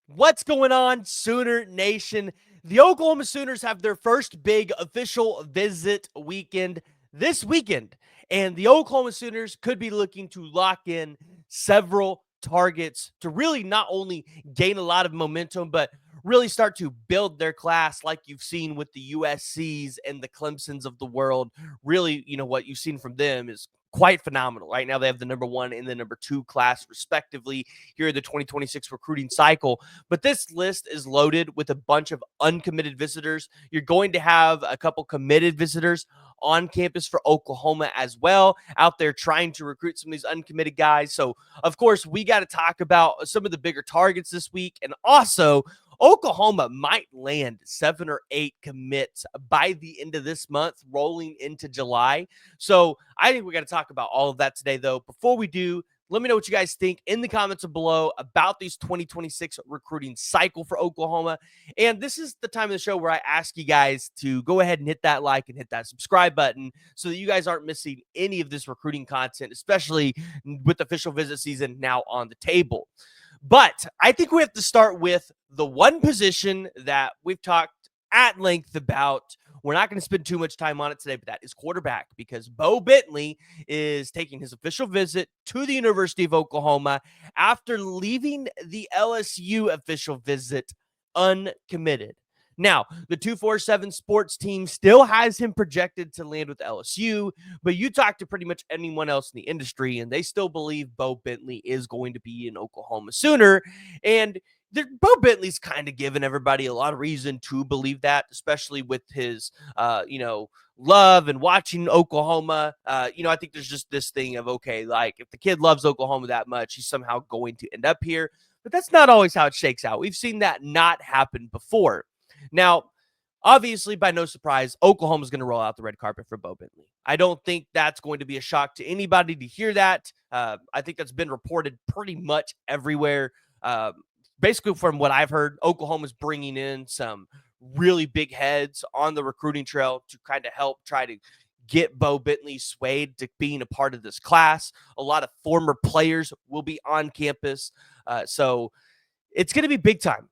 What's going on, Sooner Nation? The Oklahoma Sooners have their first big official visit weekend this weekend, and the Oklahoma Sooners could be looking to lock in several targets to really not only gain a lot of momentum, but really start to build their class like you've seen with the USCs and the Clemsons of the world. Really, what you've seen from them is quite phenomenal. Right now, they have the number one and the number two class, respectively, here in the 2026 recruiting cycle. But this list is loaded with a bunch of uncommitted visitors. You're going to have a couple committed visitors on campus for Oklahoma as well, out there trying to recruit some of these uncommitted guys. So, of course, we got to talk about some of the bigger targets this week. And also, Oklahoma might land 7 or 8 commits by the end of this month, rolling into July. So I think we got to talk about all of that today, though. Before we do, let me know what you guys think in the comments below about these 2026 recruiting cycle for Oklahoma. And this is the time of the show where I ask you guys to go ahead and hit that like and hit that subscribe button so that you guys aren't missing any of this recruiting content, especially with official visit season now on the table. But I think we have to start with the one position that we've talked at length about. We're not going to spend too much time on it today, but that is quarterback, because Bo Bentley is taking his official visit to the University of Oklahoma after leaving the LSU official visit uncommitted. Now, the 247 sports team still has him projected to land with LSU, but you talk to pretty much anyone else in the industry, and they still believe Bo Bentley is going to be an Oklahoma Sooner. And Bo Bentley's kind of given everybody a lot of reason to believe that, especially with his, love and watching Oklahoma. I think there's just this thing of, okay, like if the kid loves Oklahoma that much, he's somehow going to end up here. But that's not always how it shakes out. We've seen that not happen before. Now, obviously, by no surprise, Oklahoma's going to roll out the red carpet for Bo Bentley. I don't think that's going to be a shock to anybody to hear that. I think that's been reported pretty much everywhere. Basically, from what I've heard, Oklahoma's bringing in some really big heads on the recruiting trail to kind of help try to get Bo Bentley swayed to being a part of this class. A lot of former players will be on campus. So it's going to be big time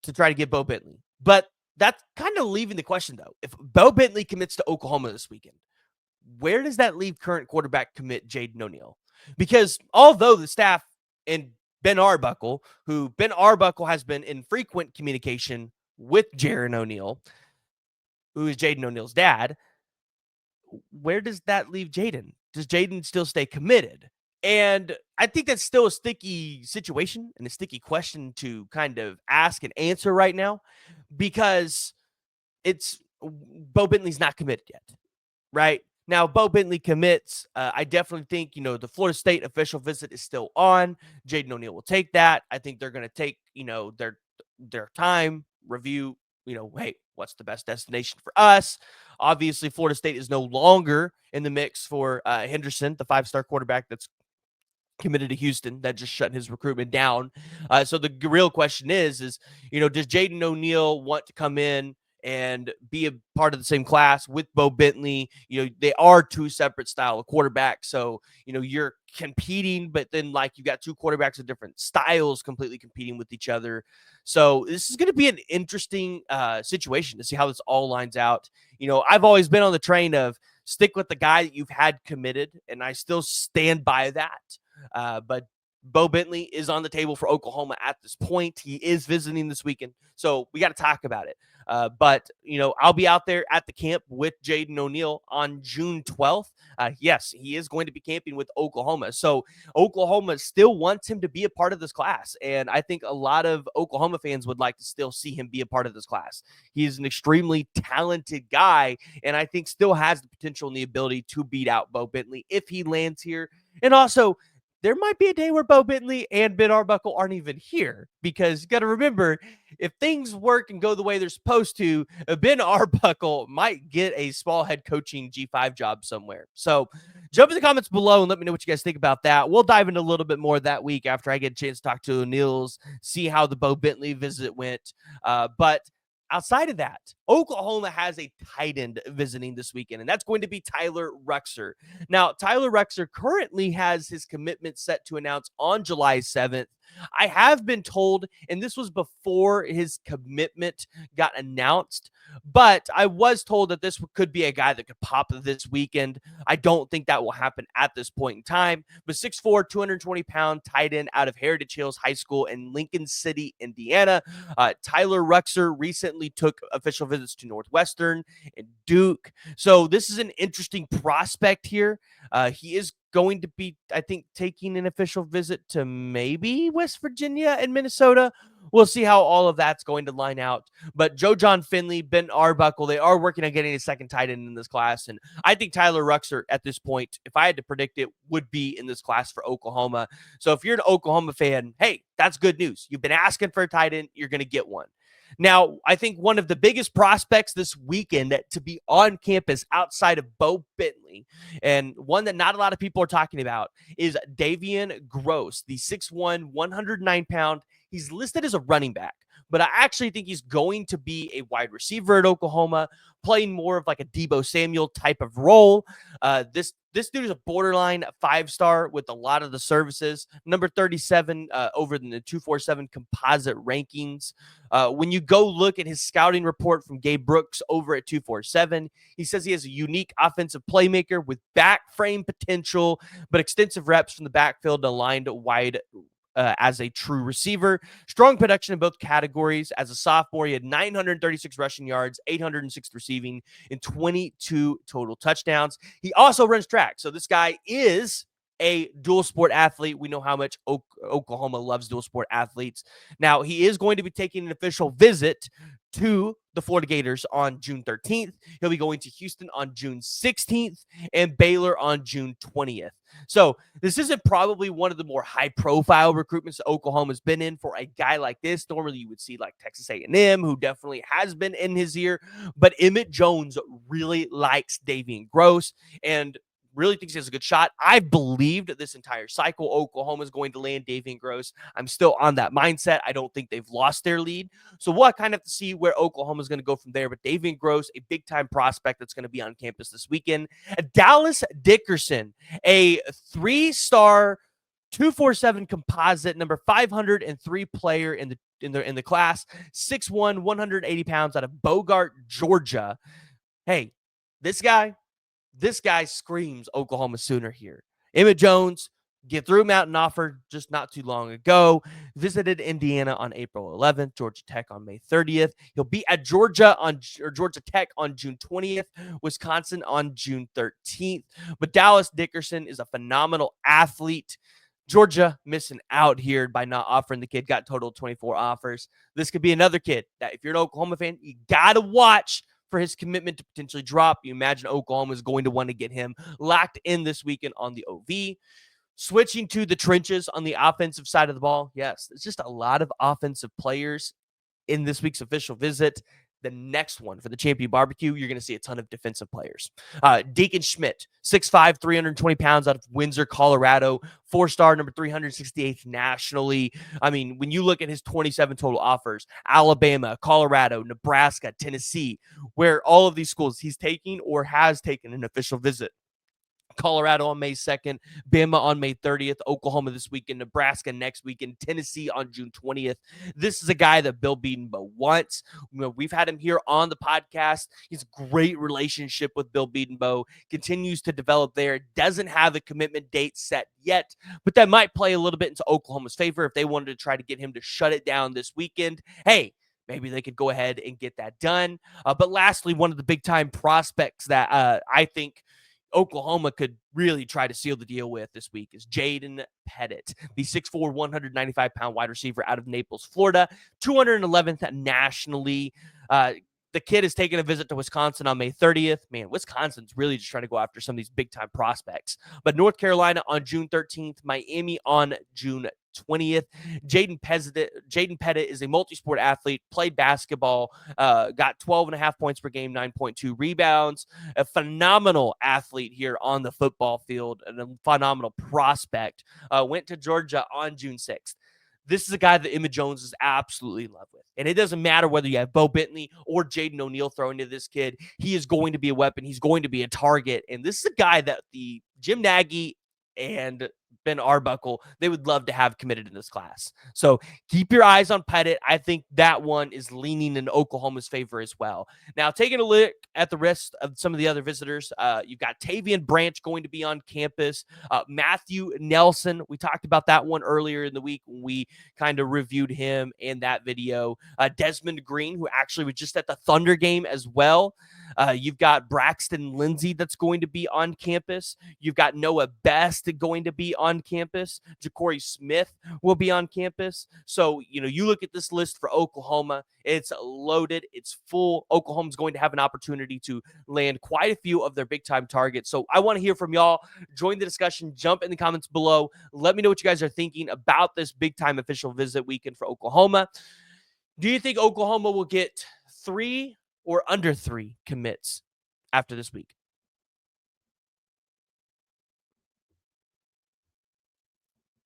to try to get Bo Bentley. But that's kind of leaving the question, though. If Bo Bentley commits to Oklahoma this weekend, where does that leave current quarterback commit Jaden O'Neal? Because although the staff and Ben Arbuckle, who Ben Arbuckle has been in frequent communication with Jaron O'Neal, who is Jaden O'Neal's dad, where does that leave Jaden? Does Jaden still stay committed? And I think that's still a sticky situation and a sticky question to kind of ask and answer right now, because it's Bo Bentley's not committed yet, right? Now, Bo Bentley commits. I definitely think, the Florida State official visit is still on. Jaden O'Neal will take that. I think they're going to take, their time, review, hey, what's the best destination for us? Obviously, Florida State is no longer in the mix for Henderson, the 5-star quarterback that's committed to Houston, that just shut his recruitment down. So the real question is, does Jaden O'Neal want to come in and be a part of the same class with Bo Bentley? They are two separate style of quarterbacks. So, you're competing, but then like you got two quarterbacks of different styles completely competing with each other. So this is going to be an interesting situation to see how this all lines out. I've always been on the train of stick with the guy that you've had committed, and I still stand by that. But Bo Bentley is on the table for Oklahoma at this point. He is visiting this weekend, so we got to talk about it. But I'll be out there at the camp with Jaden O'Neal on June 12th. Yes, he is going to be camping with Oklahoma. So Oklahoma still wants him to be a part of this class. And I think a lot of Oklahoma fans would like to still see him be a part of this class. He is an extremely talented guy, and I think still has the potential and the ability to beat out Bo Bentley if he lands here. And also, there might be a day where Bo Bentley and Ben Arbuckle aren't even here, because you got to remember, if things work and go the way they're supposed to, Ben Arbuckle might get a small head coaching G5 job somewhere. So jump in the comments below and let me know what you guys think about that. We'll dive into a little bit more that week after I get a chance to talk to O'Neal's, see how the Bo Bentley visit went. But outside of that, Oklahoma has a tight end visiting this weekend, and that's going to be Tyler Ruxer. Now, Tyler Ruxer currently has his commitment set to announce on July 7th. I have been told, and this was before his commitment got announced, but I was told that this could be a guy that could pop this weekend. I don't think that will happen at this point in time. But 6'4", 220-pound tight end out of Heritage Hills High School in Lincoln City, Indiana. Tyler Ruxer recently took official visits to Northwestern and Duke. So this is an interesting prospect here. He is going to be, I think, taking an official visit to maybe West Virginia and Minnesota. We'll see how all of that's going to line out. But Joe John Finley, Ben Arbuckle, they are working on getting a second tight end in this class. And I think Tyler Ruxer at this point, if I had to predict it, would be in this class for Oklahoma. So if you're an Oklahoma fan, hey, that's good news. You've been asking for a tight end, you're going to get one. Now, I think one of the biggest prospects this weekend to be on campus outside of Bo Bentley, and one that not a lot of people are talking about, is Davian Gross, the 6'1", 109-pound. He's listed as a running back, but I actually think he's going to be a wide receiver at Oklahoma, playing more of like a Deebo Samuel type of role. This dude is a borderline 5-star with a lot of the services. Number 37 over in the 247 composite rankings. When you go look at his scouting report from Gabe Brooks over at 247, he says he has a unique offensive playmaker with back frame potential, but extensive reps from the backfield aligned wide as a true receiver. Strong production in both categories. As a sophomore, he had 936 rushing yards, 806 receiving, and 22 total touchdowns. He also runs track. So this guy is a dual sport athlete. We know how much Oklahoma loves dual sport athletes. Now, he is going to be taking an official visit to the Florida Gators on June 13th. He'll be going to Houston on June 16th and Baylor on June 20th. So this isn't probably one of the more high-profile recruitments that Oklahoma's been in for a guy like this. Normally, you would see like Texas A&M, who definitely has been in his ear. But Emmett Jones really likes Davian Gross and really thinks he has a good shot. I believed this entire cycle Oklahoma is going to land Davian Gross. I'm still on that mindset. I don't think they've lost their lead. So we'll kind of have to see where Oklahoma is going to go from there. But Davian Gross, a big-time prospect that's going to be on campus this weekend. Dallas Dickerson, a 3-star 247 composite, number 503 player in the class, 6'1", 180 pounds out of Bogart, Georgia. Hey, this guy screams Oklahoma Sooner here. Emmett Jones, get through Mountain offer just not too long ago. Visited Indiana on April 11th, Georgia Tech on May 30th. He'll be at Georgia Tech on June 20th, Wisconsin on June 13th. But Dallas Dickerson is a phenomenal athlete. Georgia missing out here by not offering the kid. Got total 24 offers. This could be another kid that if you're an Oklahoma fan, you got to watch for his commitment to potentially drop. You imagine Oklahoma is going to want to get him locked in this weekend on the OV. Switching to the trenches on the offensive side of the ball, yes, there's just a lot of offensive players in this week's official visit. The next one for the Champion Barbecue, you're going to see a ton of defensive players. Deacon Schmidt, 6'5", 320 pounds out of Windsor, Colorado, 4-star, number 368th nationally. I mean, when you look at his 27 total offers, Alabama, Colorado, Nebraska, Tennessee, where all of these schools he's taking or has taken an official visit. Colorado on May 2nd, Bama on May 30th, Oklahoma this weekend, Nebraska next weekend, Tennessee on June 20th. This is a guy that Bill Bedenbaugh wants. We've had him here on the podcast. He's a great relationship with Bill Bedenbaugh, continues to develop there, doesn't have a commitment date set yet, but that might play a little bit into Oklahoma's favor if they wanted to try to get him to shut it down this weekend. Hey, maybe they could go ahead and get that done. But lastly, one of the big-time prospects that I think Oklahoma could really try to seal the deal with this week is Jaden Pettit, the 6'4", 195-pound wide receiver out of Naples, Florida, 211th nationally. The kid is taking a visit to Wisconsin on May 30th. Man, Wisconsin's really just trying to go after some of these big-time prospects. But North Carolina on June 13th, Miami on June 20th. Jaden Pettit is a multi-sport athlete, played basketball, got 12.5 points per game, 9.2 rebounds, a phenomenal athlete here on the football field, and a phenomenal prospect. Went to Georgia on June 6th. This is a guy that Emmett Jones is absolutely in love with. And it doesn't matter whether you have Bo Bentley or Jaden O'Neal throwing to this kid. He is going to be a weapon. He's going to be a target. And this is a guy that the Jim Nagy and Ben Arbuckle, they would love to have committed in this class. So keep your eyes on Pettit. I think that one is leaning in Oklahoma's favor as well. Now, taking a look at the rest of some of the other visitors, you've got Tavian Branch going to be on campus. Matthew Nelson, we talked about that one earlier in the week when we kind of reviewed him in that video. Desmond Green, who actually was just at the Thunder game as well. You've got Braxton Lindsay that's going to be on campus. You've got Noah Best going to be on campus. Ja'Cory Smith will be on campus. So, you look at this list for Oklahoma, it's loaded, it's full. Oklahoma's going to have an opportunity to land quite a few of their big-time targets. So I want to hear from y'all. Join the discussion. Jump in the comments below. Let me know what you guys are thinking about this big-time official visit weekend for Oklahoma. Do you think Oklahoma will get 3 or under 3 commits after this week?